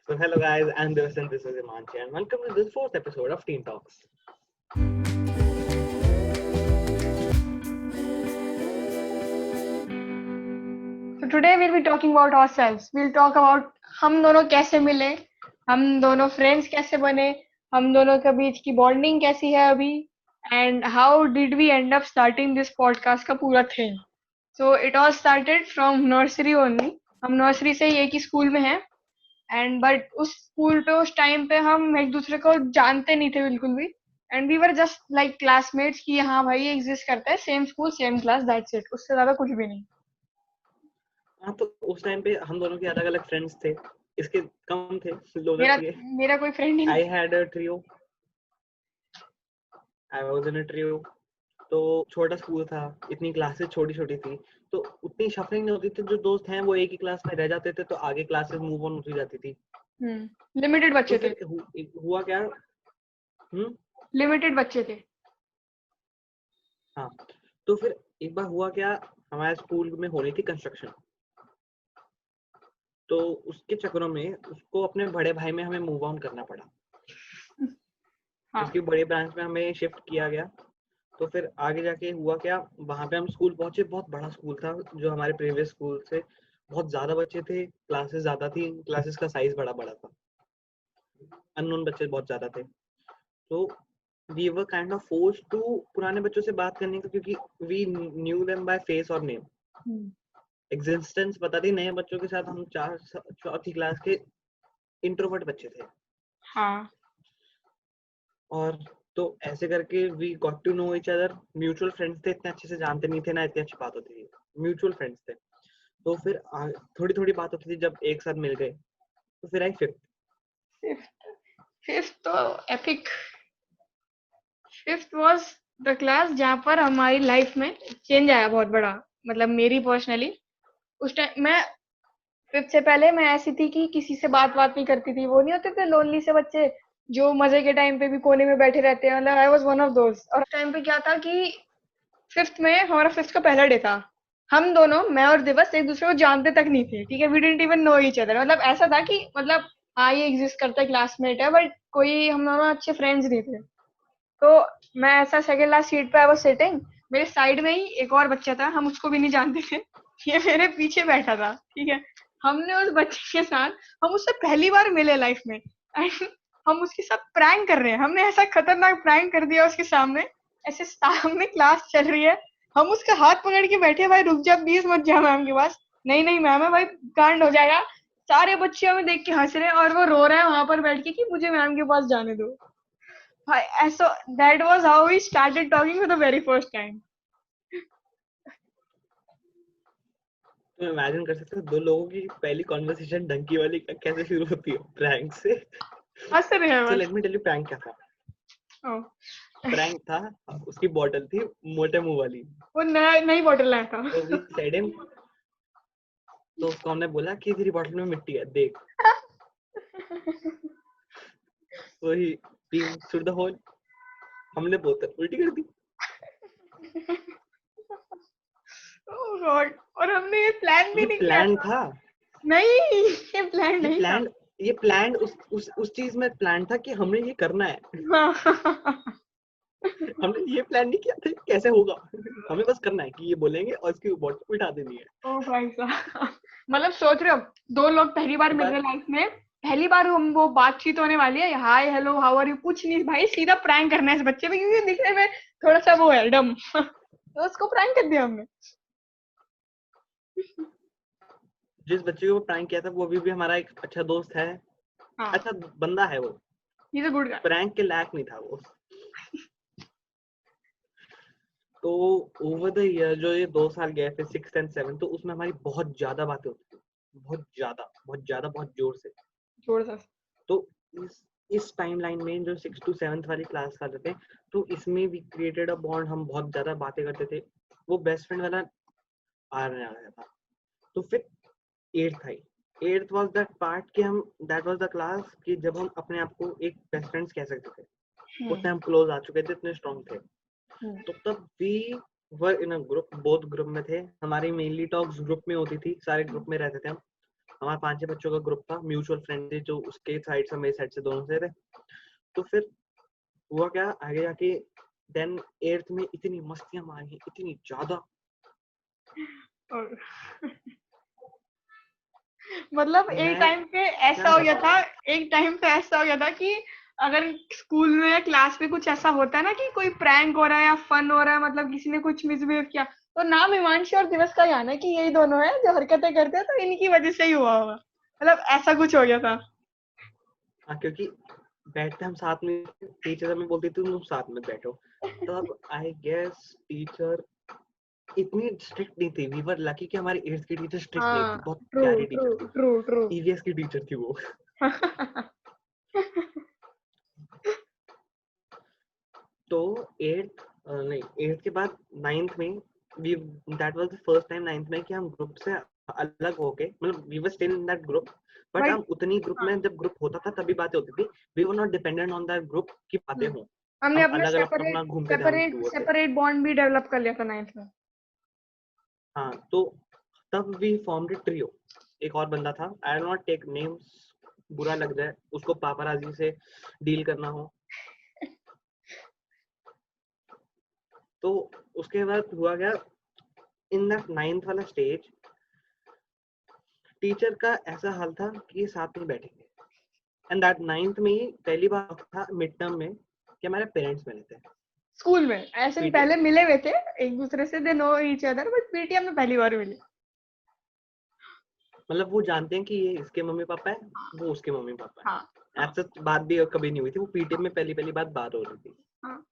So hello guys, I'm Divas and this is Imanchi and welcome to this fourth episode of Teen Talks. So today we'll be talking about ourselves. We'll talk about हम दोनों कैसे मिले, हम दोनों friends कैसे बने, हम दोनों के बीच की बॉन्डिंग कैसी है अभी, and how did we end up starting this podcast का पूरा thing. So it all started from nursery only. हम nursery से एक ही स्कूल में हैं and but उस स्कूल पे उस टाइम पे हम एक दूसरे को जानते नहीं थे बिल्कुल भी and we were just like classmates कि हाँ भाई ये exist करता है, same school same class, that's it. उससे ज्यादा कुछ भी नहीं. हाँ तो उस टाइम पे हम दोनों के अलग अलग फ्रेंड्स थे, इसके कम थे, मेरा थे. मेरा कोई फ्रेंड ही I नहीं. had a trio. I was in a trio. तो छोटा स्कूल था, इतनी क्लासेस छोटी छोटी थी, तो उतनी शफलिंग नहीं होती थी. जो दोस्त हैं वो एक ही क्लास में रह जाते थे, तो आगे क्लासेस मूव ऑन होती जाती थी. लिमिटेड तो बच्चे थे. फिर हुआ क्या? लिमिटेड बच्चे थे. हाँ, तो फिर एक बार हुआ क्या, हमारे स्कूल में हो रही थी कंस्ट्रक्शन, तो उसके चक्करों में उसको अपने बड़े भाई में हमें मूव ऑन करना पड़ा. हाँ. उसकी बड़ी ब्रांच में हमें शिफ्ट किया गया. तो फिर आगे जाके हुआ क्या, वहां पे हम स्कूल पहुंचे. बहुत बड़ा स्कूल था, जो हमारे प्रीवियस स्कूल से बहुत ज्यादा बच्चे थे, क्लासेस ज्यादा थी, क्लासेस का साइज बड़ा बड़ा था, अननोन बच्चे बहुत ज्यादा थे. तो we were kind of forced to पुराने बच्चों से बात करने का, क्योंकि we knew them by face और नेम. एग्जिस्टेंस पता थी. नए बच्चों के साथ हम चौथी क्लास के इंट्रोवर्ट बच्चे थे. हाँ. और तो ऐसे करके we got to know each other. Mutual friends थे, इतने अच्छे से जानते नहीं थे ना, इतनी अच्छी बात होती थी. म्यूचुअल फ्रेंड्स थे, तो फिर थोड़ी थोड़ी बात होती थी. जब एक साथ मिल गए तो फिर आई फिफ्थ. फिफ्थ तो epic. Fifth was the class जहाँ पर हमारी लाइफ में चेंज आया बहुत बड़ा. मतलब मेरी पर्सनली उस टाइम मैं फिफ्थ से पहले मैं ऐसी थी कि किसी से बात नहीं करती थी. वो नहीं होते थे लोनली से बच्चे जो मजे के टाइम पे भी कोने में बैठे रहते हैं. मतलब I was one of those. और उस टाइम पे क्या था कि फिफ्थ में हमारा फिफ्थ का पहला डे था. हम दोनों, मैं और दिवस, एक दूसरे को जानते तक नहीं थे. ठीक है, we didn't even know each other. मतलब ऐसा था कि मतलब हाँ ये एग्जिस्ट करता है, क्लासमेट है, बट कोई हम दोनों अच्छे फ्रेंड्स नहीं थे. तो मैं ऐसा सेकंड लास्ट सीट पे आई वाज सिटिंग. मेरे साइड में ही एक और बच्चा था, हम उसको भी नहीं जानते थे. ये मेरे पीछे बैठा था. ठीक है, हमने उस बच्चे के साथ, हम उससे पहली बार मिले लाइफ में एंड हम उसके साथ प्रैंक कर रहे हैं. हमने ऐसा खतरनाक प्रैंक कर दिया उसके सामने. ऐसे सामने क्लास चल रही है, हम उसका हाथ पकड़ के बैठे, भाई रुक जा प्लीज मत जा मैम के पास. नहीं नहीं मैम है भाई, कांड हो जाएगा. सारे बच्चे हमें देख के हंस रहे हैं और वो रो रहा है वहां पर बैठ के कि मुझे मैम के पास जाने दो. भाई ऐसा, that was how we started talking for the very first time. तो इमेजिन कर सकते हो दो लोगों की पहली कॉन्वर्सेशन डंकी वाली कैसे शुरू होती है, प्रैंक से. हंस रहे हैं तो बस. Let me tell you prank क्या था. ओ, प्रैंक था, उसकी बॉटल थी मोटे मुंह वाली. वो नई बॉटल लाया था. तो वी सेड हिम, तो उसको हमने बोला कि तेरी बॉटल में मिट्टी है, देख. तो ही थ्रू द होल, हमने बोतल उल्टी कर दी. ओह गॉड. और हमने ये प्लान भी ये नहीं किया प्लान था. था. नहीं, ये प्लान ये नहीं था. प्लान ये प्लान उस चीज में प्लान था कि हमने ये करना है. हमने ये प्लान नहीं किया था कैसे होगा. हमें बस करना है कि ये बोलेंगे और इसकी बॉटल उठा देनी है. ओ भाई साहब. मतलब सोच रहे हो, दो लोग पहली बार मिल रहे बात लाइफ में, पहली बार हम वो बातचीत होने वाली है, hi hello how are you, कुछ नहीं भाई, सीधा प्रैंक करना है इस बच्चे पे क्योंकि दिखने में थोड़ा सा वो है डम. तो उसको प्रैंक कर दिया हमने. जिस बच्चे को प्रैंक किया था वो अभी भी हमारा एक अच्छा दोस्त है. हाँ, अच्छा बंदा है वो. He is a good guy. Prank के लायक नहीं था वो. तो ओवर द ईयर जो ये 2 साल गए थे, 6th and 7th, तो उसमें हमारी बहुत ज्यादा बातें होती थी. बहुत जोर से. जोर से. तो इस टाइमलाइन में जो 6th to 7th वाली क्लास कर रहे थे, तो इसमें भी क्रिएटेड अ बॉन्ड. हम बहुत ज्यादा बातें करते थे. वो बेस्ट फ्रेंड वाला आने आ गया था. तो फिर 8th I. 8th was that part कि हम, दैट वाज द क्लास कि जब हम अपने आप को एक बेस्ट फ्रेंड्स कह सकते थे. उतने हम क्लोज आ चुके थे, इतने स्ट्रॉन्ग थे. तो तब we were in a group, both group में थे. हमारी मेनली टॉक्स ग्रुप में होती थी, सारे ग्रुप में रहते थे हम. हमारा 5-6 बच्चों का ग्रुप था, म्यूचुअल फ्रेंड थे जो उसके साइड से मेरे साइड से दोनों से थे। तो फिर हुआ क्या आगे जाके, देन 8th में इतनी मस्तियां मारी, इतनी ज्यादा। और मतलब एक मैं टाइम पे ऐसा क्या हो गया बताऊं। था, एक टाइम पे ऐसा हो गया था कि अगर स्कूल में या क्लास में कुछ ऐसा होता है ना कि कोई प्रैंक हो रहा है या फन हो रहा है, मतलब किसी ने कुछ मिसबिहेव किया, तो नाम हिमांशु और दिवस का ही आना है कि यही दोनों हैं जो हरकतें करते हैं, तो इनकी वजह से ही हुआ होगा। मतलब ऐसा कुछ हो गया था। हाँ, क्योंकि बैठते हम साथ में, टीचर हमें बोलती थी तुम साथ में बैठो। तब आई गेस टीचर इतनी स्ट्रिक्ट नहीं थी। वी वर लकी कि हमारी 8th की टीचर स्ट्रिक्ट नहीं थी, हाँ, बहुत ट्रू प्यारी ट्रू टीचर थी। True true. ईवीएस की टीचर थी वो। तो 8th नहीं 8th के बाद 9th में we that was the first time 9th में कि हम ग्रुप से अलग हो गए, मतलब we were still in that group, but but हम उतनी ग्रुप में जब ग्रुप होता था तभी बातें होती थी। We were not dependent on that group की बातें हों। हमने हम अपना अलग अलग सेपरेट अपना घूमते थे, हम सेपरेट टूर थे। सेपरेट बॉन्ड भी डेवलप कर लिया था 9th में। हाँ, तो तब वी फॉर्म्ड ए ट्रियो। एक और बंदा था, I will not take names, बुरा लग जाए उसको, पापराजी से डील करना हो। तो उसके बाद हुआ क्या, इन दैट 9th वाला स्टेज टीचर का ऐसा हाल था कि ये साथ में बैठेंगे। एंड दैट 9th में ही पहली बार था मिड टर्म में कि हमारे पेरेंट्स मिले थे स्कूल में ऐसे ही पीटीएम पहले में। मिले हुए थे एक दूसरे से, they know each other, but PTM में पहली बार मिले। मतलब वो जानते हैं कि ये इसके मम्मी पापा है, वो उसके मम्मी पापा हाँ है। हाँ ऐसा बात भी कभी नहीं हुई थी, वो पीटीएम में पहली पहली बात हो रही थी। हाँ।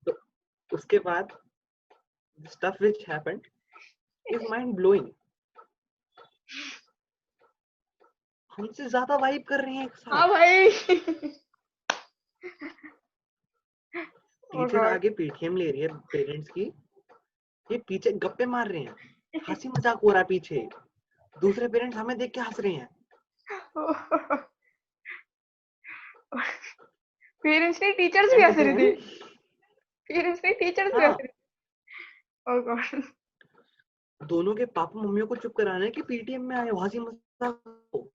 तो उसके बाद stuff which happened is mind blowing. हमसे ज्यादा वाइब कर रहे हैं एक हाँ साथ। भाई। ओ टीचर गॉड। आगे पीटीएम ले रही है पेरेंट्स की, ये पीछे गप्पे मार रहे हैं, हंसी मजाक हो रहा है पीछे, दूसरे पेरेंट्स हमें देख के हंस रहे हैं। पेरेंट्स नहीं, टीचर्स भी एट हंस द रही थी। एंड, पेरेंट्स नहीं, टीचर्स भी हंस हाँ, रही थी। ओ गॉड। दोनों के पापा मम्मियों को चुप कराना है कि पीटीएम में आए हो, हंसी मजाक हो।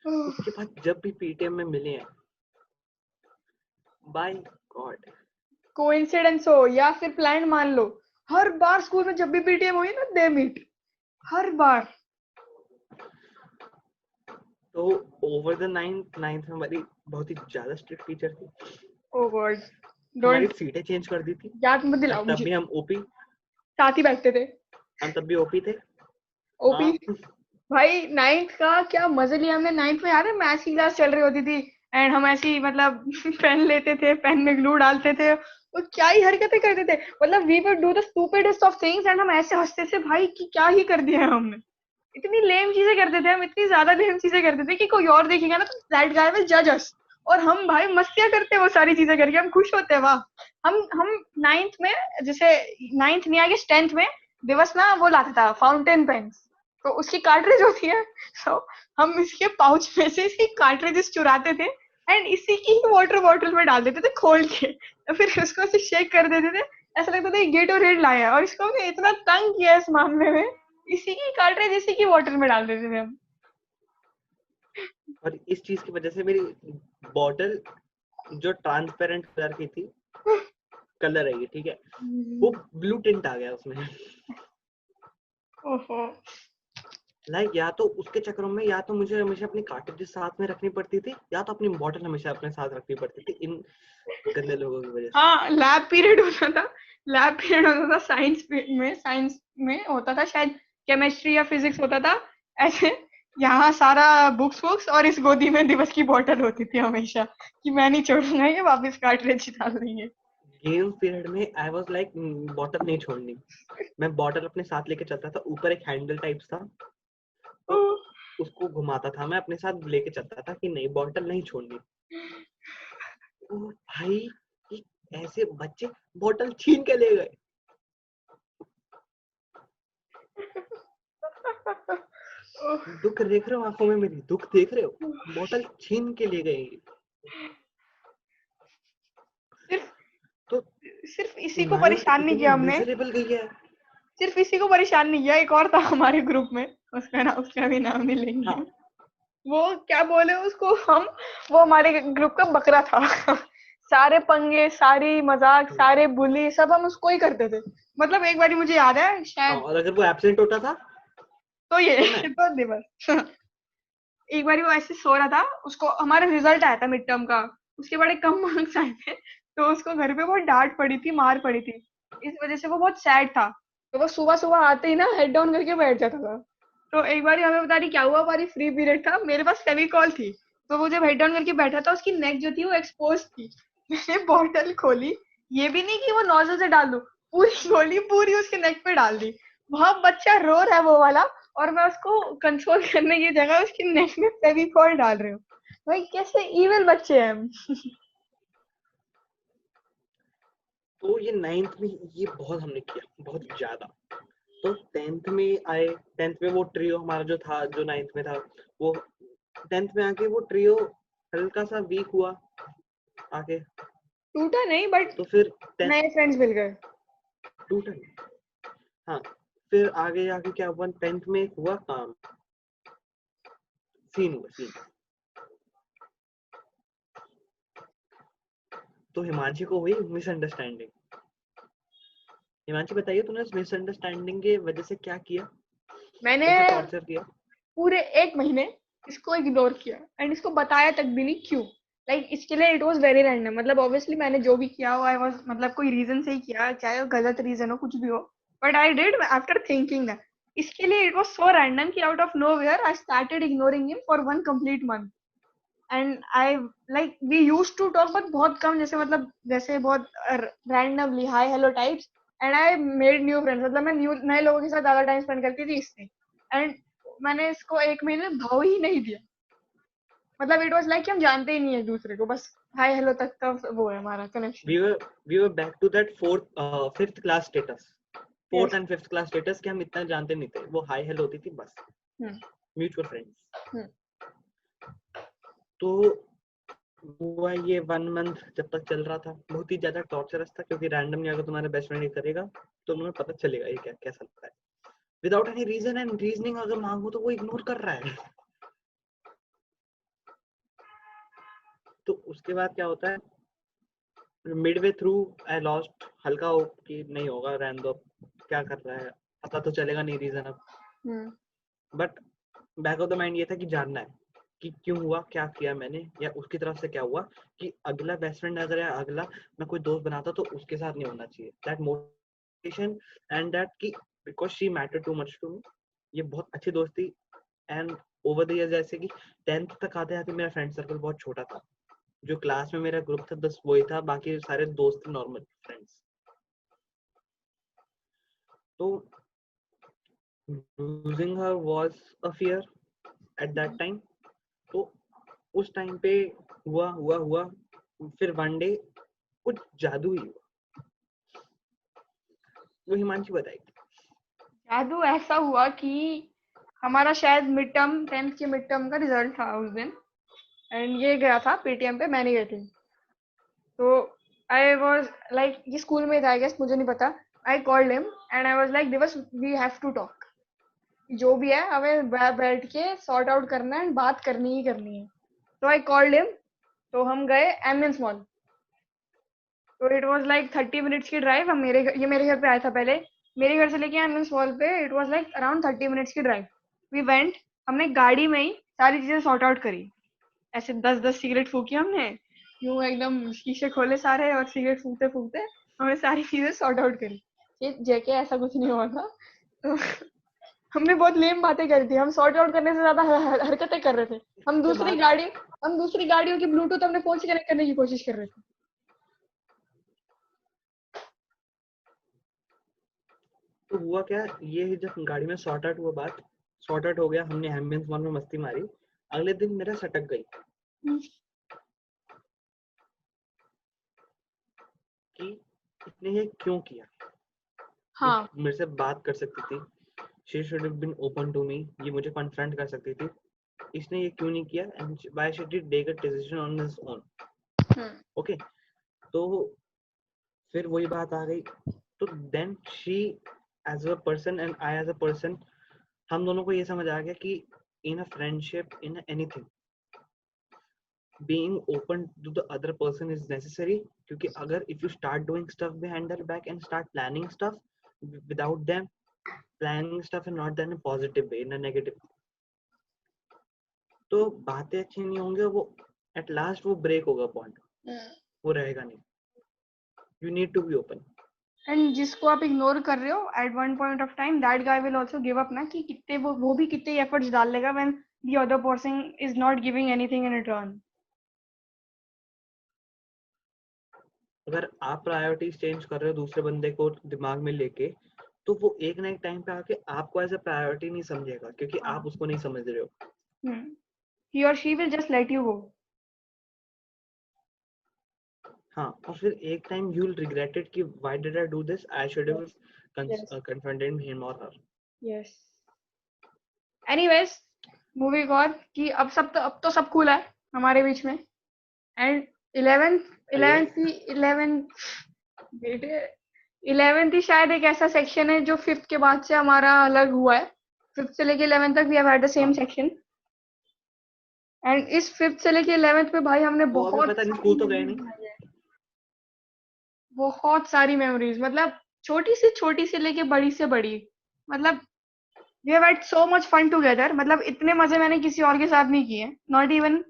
उसके बाद जब भी पीटीएम में मिले हैं, बाय गॉड, कोइंसिडेंस हो या फिर प्लान मान लो, हर बार स्कूल में जब भी पीटीएम हुई ना, दे मीट, हर बार। तो ओवर द नाइन्थ नाइन्थ में हमारी बहुत ही ज्यादा स्ट्रिक्ट टीचर थी। ओ गॉड। हमारी डोंट, सीटें चेंज कर दी थी। याद मत एंड दिलाओ तब मुझे। भी हम ओपी, साथ ही बैठते थे। हम तब भी ओपी थे। ओपी। हाँ, भाई 9th का क्या मजे लिया हमने 9th में, याद है मैथ्स की क्लास चल रही होती थी एंड हम ऐसे ही मतलब पेन लेते थे, पेन में ग्लू डालते थे और क्या ही हरकतें करते थे, मतलब we would do the stupidest of things and हम ऐसे हंसते थे भाई कि क्या ही कर दिया है हमने। इतनी लेम चीजें करते थे हम, इतनी ज्यादा लेम चीजें करते थे कि कोई और देखेगा ना तो दैट गाय विल जज अस। और हम भाई मस्तियां करते वो सारी चीजें करके, हम खुश होते हैं वाह। हम 9th में, जैसे 9th नहीं, आगे 10th में दिवस ना वो लाता था फाउंटेन पेन, तो उसकी कार्ट्रिज होती है, तो हम इसके पाउच में से इसकी कार्ट्रिजेस चुराते थे एंड इसी की वाटर बॉटल में डाल देते थे खोल के, तो फिर उसको ऐसे शेक कर देते थे, ऐसा लगता था गेटोरेड लाया, और इसको हमने इतना तंग किया इस मामले में, इसी की कार्ट्रिज इसी की वाटर में डाल देते थे हम। और इस चीज की वजह से मेरी बॉटल जो ट्रांसपेरेंट कलर की थी, कलर है ये, ठीक है, वो ब्लू टिंट आ गया उसमें। ओहो। लाइक या तो उसके चक्करों में, या तो मुझे हमेशा अपनी कार्ट्रिजेस साथ में रखनी पड़ती थी, या तो अपनी बॉटल हमेशा अपने साथ रखनी पड़ती थी, इन गंदे लोगों की वजह से। हाँ, लैब पीरियड होता था, लैब पीरियड होता था साइंस में होता था शायद, केमिस्ट्री या फिजिक्स होता था ऐसे, यहाँ सारा बुक्स वुक्स और इस गोदी में दिवस की बोतल होती थी हमेशा कि मैं नहीं छोड़ूंगा, ये वापस कार्ट्रिज डाल देंगे। गेम्स पीरियड में आई वाज लाइक बॉटल नहीं छोड़नी। मैं बॉटल अपने साथ लेके चलता था, ऊपर एक हैंडल टाइप्स था, तो उसको घुमाता था, मैं अपने साथ लेके चलता था कि नहीं बॉटल नहीं छोड़नी। ओ भाई, ये ऐसे बच्चे बॉटल छीन के ले गए। दुख देख रहे हो आंखों में मेरी, दुख देख रहे हो, बॉटल छीन के ले गए। सिर्फ तो सिर्फ इसी को नाइन्थ परेशान नहीं इतनी किया हमने। मिजरेबल गई है। सिर्फ इसी को परेशान नहीं किया, एक और था हमारे ग्रुप में, उसका भी नाम नहीं लेंगे। हाँ वो क्या बोले उसको हम, वो हमारे ग्रुप का बकरा था। सारे पंगे, सारी मजाक, सारे बुली सब हम उसको ही करते थे। मतलब एक बारी मुझे याद है हाँ, शायद, और अगर वो एब्सेंट होता था तो ये तो मैं तो दिवस एक बारी वो ऐसे सो रहा था, उसको हमारा रिजल्ट आया था मिड टर्म का, उसके बड़े कम मार्क्स आए थे, तो उसको घर पे बहुत डांट पड़ी थी, मार पड़ी थी, इस वजह से वो बहुत सैड था। तो वो सुबह सुबह आते ही ना हेड डाउन करके बैठ जाता था। तो एक बार हमें पता नहीं क्या हुआ, हमारी फ्री पीरियड था, मेरे पास फेविकॉल थी, तो वो जब हेड डाउन करके बैठा था, उसकी नेक जो थी वो एक्सपोज थी। मैंने बॉटल खोली, ये भी नहीं कि वो नोजल से डाल दूं, पूरी खोली, पूरी उसके नेक पे डाल दी। वहां बच्चा रो रहा है वो वाला, और मैं उसको कंसोल करने की जगह उसकी नेक में फेविकॉल डाल रही हूँ। भाई कैसे इविल बच्चे हैं हम। तो ये 9th में ये बहुत हमने किया, बहुत ज्यादा। तो 10th में आए, 10th में वो ट्रियो हमारा जो था, जो 9th में था, वो 10th में आके वो ट्रियो हल्का सा वीक हुआ आके। टूटा नहीं, बट तो फिर 10th नए फ्रेंड्स मिल गए। टूटा नहीं। हाँ, फिर आगे जाके क्या हुआ, 10th में हुआ काम, सीन हुआ सीन। तो हिमांशी को हुई मिसअंडरस्टैंडिंग। हिमांशी बताइए, तूने उस मिसअंडरस्टैंडिंग के वजह से क्या किया, मैंने कैसे टॉर्चर किया? पूरे 1 महीने इसको इग्नोर किया, एंड इसको बताया तक भी नहीं क्यों। लाइक इसके लिए इट वाज वेरी रैंडम, मतलब ऑब्वियसली मैंने जो भी किया वो आई वाज, मतलब कोई रीजन से ही किया, चाहे वो गलत रीजन हो, कुछ भी हो, but I did after thinking that. इसके लिए इट वाज सो रैंडम कि out of nowhere I started ignoring him for 1 complete month। And I, like we used to talk, but बहुत कम, जैसे मतलब जैसे बहुत randomly hi hello types. And I made new friends, मतलब मैं नए लोगों के साथ ज्यादा टाइम स्पेंड करती थी इससे। एंड मैंने इसको 1 महीने भाव ही नहीं दिया, मतलब इट वाज लाइक कि हम जानते ही नहीं है एक दूसरे को, बस हाय हेलो तक का वो है हमारा connection. We were back to that fifth class status, fourth yes. And fifth class status के हम इतना जानते नहीं थे, वो हाई हेलो होती थी बस, हम्म। Mutual friends. हम्म। तो हुआ ये 1 मंथ जब तक चल रहा था, बहुत ही ज्यादा टॉर्चरस था, क्योंकि रैंडमली अगर तुम्हारा बेस्ट फ्रेंड ये करेगा तो तुम्हें पता चलेगा ये क्या कैसा लगता है, without any reason and reasoning अगर मांगो तो वो इग्नोर कर रहा है। तो उसके बाद क्या होता है, मिडवे थ्रू आई लॉस्ट, हल्का हो कि नहीं होगा, रहने दो, क्या कर रहा है, पता तो चलेगा नहीं रीजन अब। Hmm. But back of the mind ये था कि जानना है कि क्यों हुआ, क्या किया मैंने, या उसकी तरफ से क्या हुआ, कि अगला बेस्ट फ्रेंड अगर, या अगला मैं कोई दोस्त बनाता तो उसके साथ नहीं होना चाहिए, दैट मोटिवेशन एंड दैट कि because she matter too much to me. ये बहुत अच्छी दोस्ती। एंड ओवर द ईयर, जैसे कि 10th तक आते आते मेरा फ्रेंड सर्कल बहुत छोटा था, जो क्लास में मेरा ग्रुप था 10 वही था, बाकी सारे दोस्त नॉर्मल फ्रेंड्स। तो losing her was a fear at that time। तो उस टाइम पे हुआ हुआ हुआ, फिर वन डे कुछ जादू ही हुआ, वो हिमांशी बताएगी। जादू ऐसा हुआ कि हमारा शायद मिड टर्म, 10th के मिड टर्म का रिजल्ट था उस दिन, एंड ये गया था पेटीएम पे, मैंने गई थी। तो आई वाज लाइक, ये स्कूल में था आई गेस, मुझे नहीं पता। I called him and I was like, दिवस वी हैव टू टॉक, जो भी है हमें बैठ के सॉर्ट आउट करना है, बात करनी ही करनी है। तो आई कॉल्ड हिम, तो हम गए एमएन मॉल। तो इट वाज लाइक 30 मिनट्स की ड्राइव, हम ये मेरे घर पे आया था पहले, मेरे घर से लेके एमएन मॉल पे it was like around 30 minutes की ड्राइव। वी वेंट, हमने गाड़ी में ही सारी चीजें सॉर्ट आउट करी, ऐसे 10-10 सिगरेट फूकी हमने, यूं एकदम शीशे खोले सारे, और सिगरेट फूकते फूकते हमने सारी चीजें सॉर्ट आउट करी। ये जेके ऐसा कुछ नहीं हुआ था। तो हमने बहुत लेम बातें करी थी, हम सॉर्ट आउट करने से ज्यादा हरकतें कर रहे थे। हम उसके दूसरी बाद गाड़ी हम दूसरी गाड़ियों की ब्लूटूथ अपने फोन से कनेक्ट करने की कोशिश कर रहे थे। तो हुआ क्या, ये जब गाड़ी में सॉर्ट आउट हुआ, बात सॉर्ट आउट हो गया, हमने एम्बियंस वन में मस्ती मारी, अगले दिन मेरा सटक गई कि इसने ये क्यों किया। हाँ। मेरे से बात कर सकती थी, she should have been open to me, ये मुझे कन्फ्रंट कर सकती थी, इसने ये क्यों नहीं किया, and why should he take a decision on his own. Okay, तो फिर वही बात आ गई। तो then she as a person and I as a person, हम दोनों को ये समझ आ गया कि in a friendship, in anything, being open to the other person is necessary. क्योंकि अगर if you start doing stuff behind their back and start planning stuff without them planning stuff and not done in a positive way, in a negative, तो बातें अच्छी नहीं होंगे, वो at last वो break होगा bond, वो रहेगा नहीं. You need to be open. And जिसको आप इग्नोर कर रहे हो at one point of time that guy will also give up ना, कि कितने वो भी कितने एफर्ट्स डाल लेगा when the other person is not giving anything in return. अगर आप प्रायोरिटीज चेंज कर रहे हो दूसरे बंदे को दिमाग में लेके, तो वो एक ना एक टाइम पे आके आपको एज अ प्रायोरिटी नहीं समझेगा, क्योंकि आप उसको नहीं समझ रहे हो. ही और she will just let you go. हाँ, और फिर एक time you will regret it कि why did I do this, I should have confronted him और her. Yes. Anyways, moving on, कि अब तो सब कूल है हमारे बीच में. एंड 11th ही शायद एक ऐसा सेक्शन है जो 5th के बाद से हमारा अलग हुआ है. 5th से लेके 11th तक we have had the same section. And इस 5th से लेके 11th में भाई हमने बहुत पता नहीं स्कूल तो गए नहीं, बहुत सारी मेमोरीज, मतलब छोटी से लेके बड़ी से बड़ी, मतलब we have had so much fun together. मतलब इतने मजे मैंने किसी और के साथ नहीं किए, नॉट इवन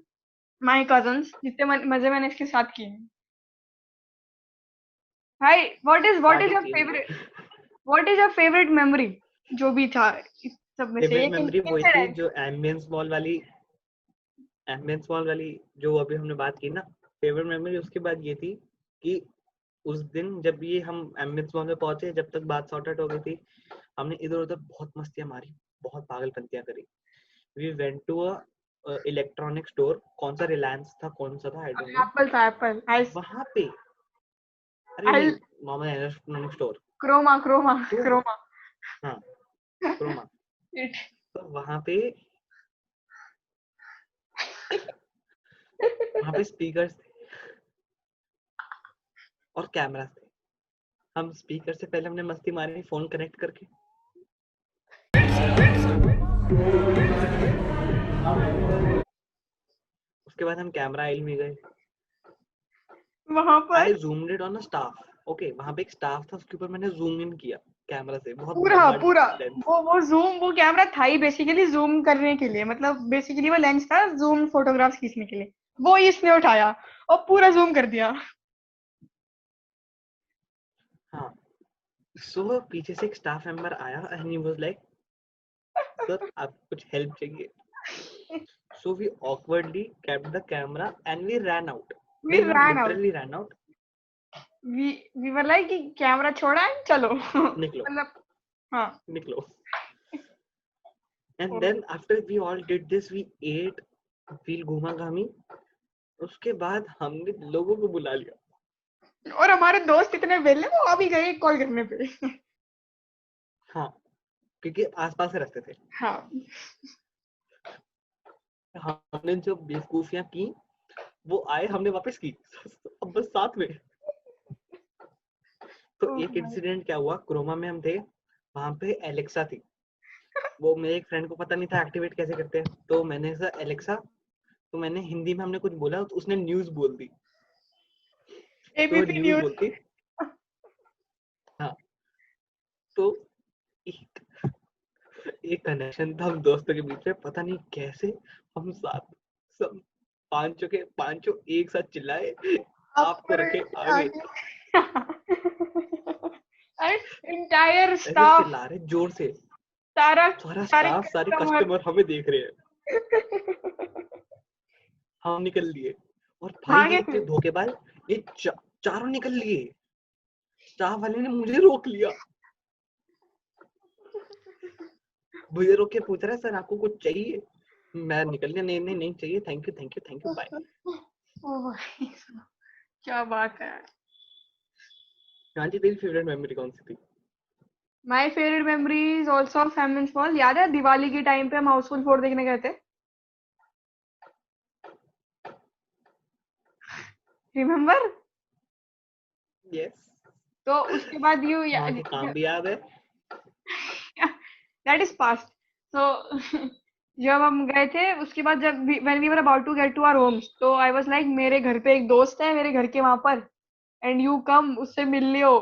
माय कजन्स, जितने मजे मैंने इसके साथ किए हैं. Hi, what is your favourite memory जो भी था इस सब में से? फेवरेट मेमोरी वही थी जो एम्बियंस मॉल वाली जो अभी हमने बात की ना. फेवरेट मेमोरी उसके बाद ये थी कि उस दिन जब ये हम एम्बियंस मॉल में पहुंचे, जब तक बात सॉर्ट आउट हो गई थी, हमने इधर उधर बहुत मस्तियां मारी, बहुत पागलपंतियां करी. We went to a electronic store. कौन सा, रिलायंस था, कौन सा था, आई डोंट नो. एप्पल था, एप्पल. वहां पे, अरे नहीं, नॉर्मल इलेक्ट्रॉनिक स्टोर, क्रोमा. हाँ, क्रोमा. तो वहां पे स्पीकर्स थे और कैमरास थे. हम स्पीकर से पहले हमने मस्ती मारी फोन कनेक्ट करके. उसके बाद हम कैमरा आइल में गए. वहां पर आई zoomed it on a staff. Okay, वहां पे एक स्टाफ था, उसके ऊपर मैंने जूम इन किया कैमरा से. बहुत पूरा वो कैमरा था ही बेसिकली जूम करने के लिए, मतलब बेसिकली वो लेंस था जूम फोटोग्राफ्स खींचने के लिए. वो इसने उठाया और पूरा जूम कर दिया. हाँ, सो पीछे से एक स्टाफ मेंबर आया and he was like, sir आपको कुछ हेल्प चाहिए? So we awkwardly kept the camera and we ran out. We ran literally ran out. we were like कि कैमरा छोड़ा है, चलो निकलो. मतलब हाँ, निकलो. And then after we all did this, we ate, feel घूमा घामी. उसके बाद हमने लोगों को बुला लिया, और हमारे दोस्त इतने वेले वो अभी गए कॉल करने पे. हाँ, क्योंकि आसपास से रखते थे. हाँ, हमने जो बेवकूफियां की वो आए, हमने वापस की, अब बस साथ में. तो एक इंसिडेंट क्या हुआ, क्रोमा में हम थे, वहां पे एलेक्सा थी. वो मेरे एक फ्रेंड को पता नहीं था एक्टिवेट कैसे करते हैं, तो मैंने ऐसा एलेक्सा, तो मैंने हिंदी में हमने कुछ बोला तो उसने न्यूज बोल दी. तो न्यूज बोलती. हाँ, तो एक कनेक्शन था हम दोस्तों के बीच में, पता नहीं कैसे हम सब पांचों एक साथ चिल्लाए, आपको रखे आगे. एंटायर स्टाफ चिल्ला रहे जोर से, सारा स्टाफ, सारे कस्टमर हमें देख रहे हैं. हम निकल लिए और भाई ये धोखेबाज, ये चारों निकल लिए. स्टाफ वाले ने मुझे रोक लिया. मुझे रोक के पूछ रहा है, सर आपको कुछ चाहिए? मैं निकल गया, नहीं चाहिए, थैंक यू बाय. क्या बात है. हाँ जी, तेरी फेवरेट मेमोरी कौन सी थी? My favourite memory is also of ambience mall. याद है दिवाली के टाइम पे हम हाउसफुल 4 देखने गए थे? रिमेम्बर? यस. तो उसके बाद काम भी याद है. That is past. सो जब हम गए थे उसके बाद जब when we were about to get to our homes, तो आई वाज लाइक मेरे घर पे एक दोस्त है मेरे घर के वहां पर, एंड यू कम उससे मिल लियो,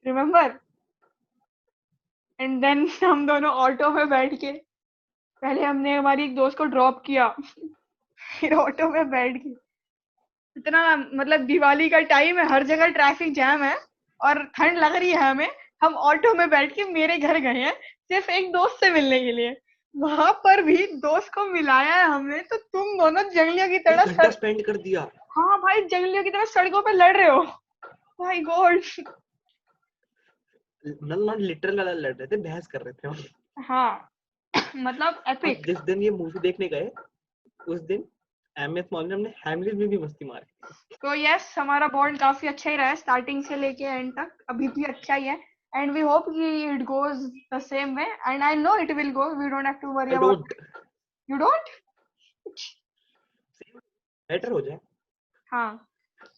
रिमेम्बर? एंड देन हम दोनों ऑटो में बैठ के, पहले हमने हमारी एक दोस्त को ड्रॉप किया फिर ऑटो में बैठ के, इतना मतलब दिवाली का टाइम है, हर जगह ट्रैफिक जैम है और ठंड लग रही है हमें, हम ऑटो में बैठ के मेरे घर गए हैं सिर्फ एक दोस्त से मिलने के लिए। वहां पर भी दोस्त को मिलाया है हमने, तो तुम दोनों जंगलियों की एक तरह घंटा स्पेंड कर दिया। हाँ भाई, जंगलियों की तरह सड़कों पे लड़ रहे हो। My God. नॉट लिटरल वाला लड़ रहे थे, बहस कर रहे थे हम। हाँ मतलब और एपिक। जिस दिन ये मूवी देखने गए उस दिन एमएस मॉल में हमने हैमलेट में भी मस्ती मारी। तो यस, हमारा बॉन्ड काफी अच्छा ही रहा है स्टार्टिंग से लेके एंड तक, अभी भी अच्छा ही है, एंड वी होप कि it goes the same way, and I know it will go, we don't have to worry I about. Don't. You don't? Better हो जाए। हाँ,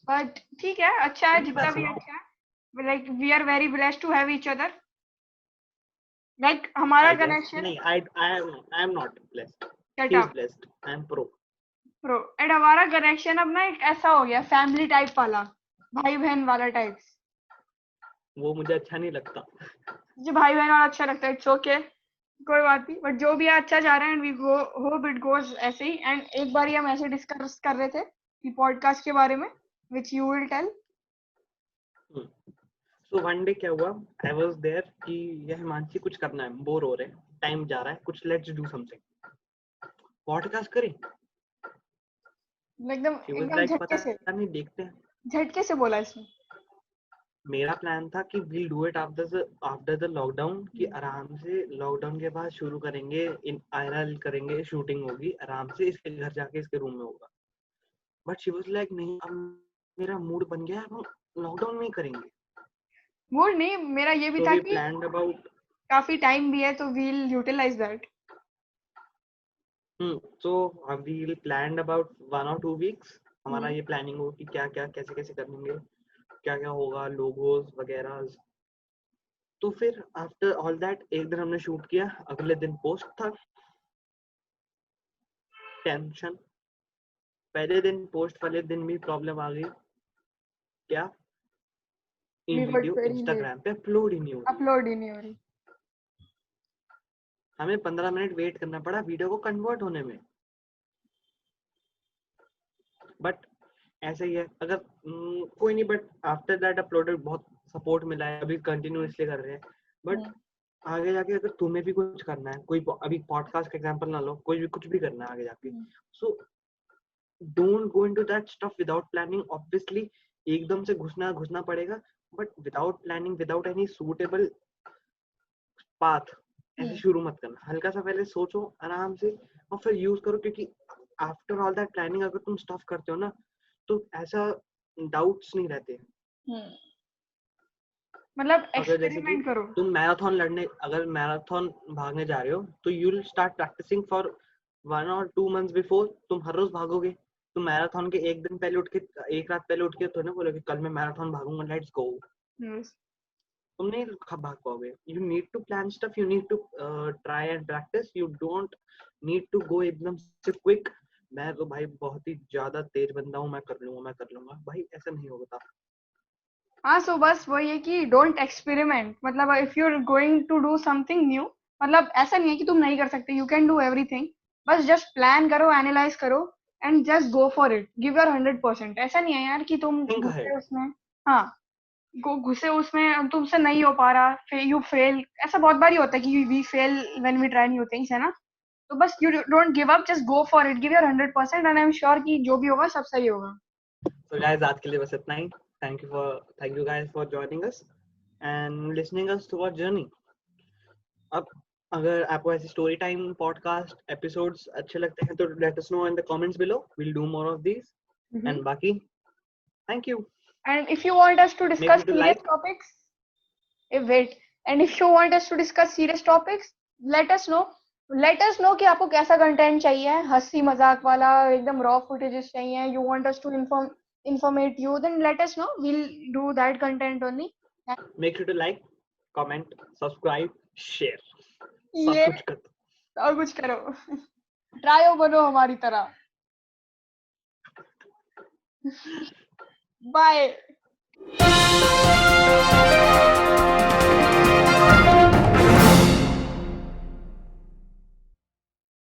बट ठीक है, अच्छा है जितना वैसे भी अच्छा है, like we are very blessed to have each other, like हमारा आई गेस कनेक्शन। नहीं, I am not blessed, set he is up blessed, I am pro. Pro, and हमारा कनेक्शन अब ना एक ऐसा हो गया फैमिली टाइप वाला, भाई बहन वाला टाइप। वो मुझे अच्छा नहीं लगता। मुझे भाई बहन वाला अच्छा लगता है, इट्स ओके, कोई बात नहीं, बट जो भी है अच्छा जा रहा है, and we go hope it goes ऐसे ही। एंड एक बार हम ऐसे डिस्कस कर रहे थे कि पॉडकास्ट के बारे में, which you will tell. So one day क्या हुआ, आई वाज देयर कि ये हिमांशी कुछ करना है, बोर हो रहे हैं, टाइम जा रहा है, कुछ लेट्स डू समथिंग, पॉडकास्ट करें। एकदम शी वाज एकदम लाइक पता नहीं, देखते हैं। झटके से बोला इसने। मेरा प्लान था कि we'll do it after the lockdown, कि आराम से लॉकडाउन के बाद शुरू करेंगे, इन आईआरएल करेंगे, शूटिंग होगी आराम से, इसके घर जाके इसके रूम में होगा। बट शी वाज लाइक नहीं, अब मेरा मूड बन गया, अब हम लॉकडाउन में ही करेंगे। मूड नहीं, मेरा ये भी सो था वी कि प्लान्ड अबाउट काफी टाइम भी है तो we'll utilise that. So we planned about 1 or 2 weeks। हमारा ये प्लानिंग हो कि क्या क्या कैसे कैसे करेंगे, क्या क्या होगा, लोगोस वगैरह। तो फिर आफ्टर ऑल दैट एक दिन हमने शूट किया, अगले दिन पोस्ट था, टेंशन। पहले दिन पोस्ट वाले दिन भी प्रॉब्लम आ गई, क्या ये we were video very late, Instagram पे अपलोड ही नहीं हो रही। अपलोड ही नहीं हो रही। हमें 15 मिनट वेट करना पड़ा वीडियो को कन्वर्ट होने में। बट ऐसे ही है, अगर कोई नहीं, बट आफ्टर दैट अपलोडेड बहुत सपोर्ट मिला है, अभी कंटिन्यू इसलिए कर रहे हैं। बट आगे जाके अगर तुम्हें भी कुछ करना है, कोई अभी पॉडकास्ट का एग्जांपल ना लो, कोई भी कुछ भी करना है आगे जाके, so don't go into that stuff without planning. Obviously एकदम से घुसना पड़ेगा, but without planning, without any suitable path ऐसे शुरू मत करना। हल्का सा पहले सोचो आराम से और फिर यूज करो, क्योंकि आफ्टर ऑल दैट प्लानिंग अगर तुम स्टफ करते हो ना, तो ऐसा डाउट्स नहीं रहते। मतलब अगर जैसे कि एक्सपेरिमेंट करो। तुम अगर मैराथन भागने जा रहे हो, तो you will start practising for 1 or 2 months before. तुम हर रोज भागोगे, तुम मैराथन के एक दिन पहले उठ के, एक रात पहले उठ के तो ना बोलोगे कल मैं मैराथन भागूंगा, लेट्स गो। तुम नहीं भाग पाओगे। You need to plan stuff, you need to try and practise, you don't need to go एकदम से क्विक। मैं तो भाई बहुत ही ज्यादा तेज बंदा हूँ, मैं कर लूंगा भाई, ऐसा नहीं होता। हाँ, सो बस वही है कि डोंट एक्सपेरिमेंट, मतलब if you are going to do something new, मतलब ऐसा नहीं है कि तुम नहीं कर सकते, यू कैन डू एवरीथिंग, बस जस्ट प्लान करो, एनालाइज करो, and just go for it, give your 100%। ऐसा नहीं है यार कि तुम थिंक घुसे अहेड। उसमें। हाँ, घुसे उसमें, तुमसे नहीं हो पा रहा, यू फेल, ऐसा बहुत बार ही होता है कि we fail when we try new things, है ना? तो बस you don't give up, just go for it, give your 100%, and I am sure कि जो भी होगा सब सही होगा। So guys, आज के लिए बस इतना ही। Thank you guys for joining us and listening us to our journey. अब अगर आपको ऐसी स्टोरी टाइम पॉडकास्ट एपिसोड्स अच्छे लगते हैं तो let us know in the comments below. We'll do more of these. And बाकी thank you. And if you want us to Make discuss sure to serious like, topics, wait. And if you want us to discuss serious topics, let us know. Let us know कि आपको कैसा content चाहिए, हंसी मजाक वाला, एकदम raw footages चाहिए, you want us to informate you, then let us know. We'll do that content only. make sure to like, comment, subscribe, share. सब ये कुछ कर दो। और कुछ करो, ट्रायो बनो हमारी तरह। बाय।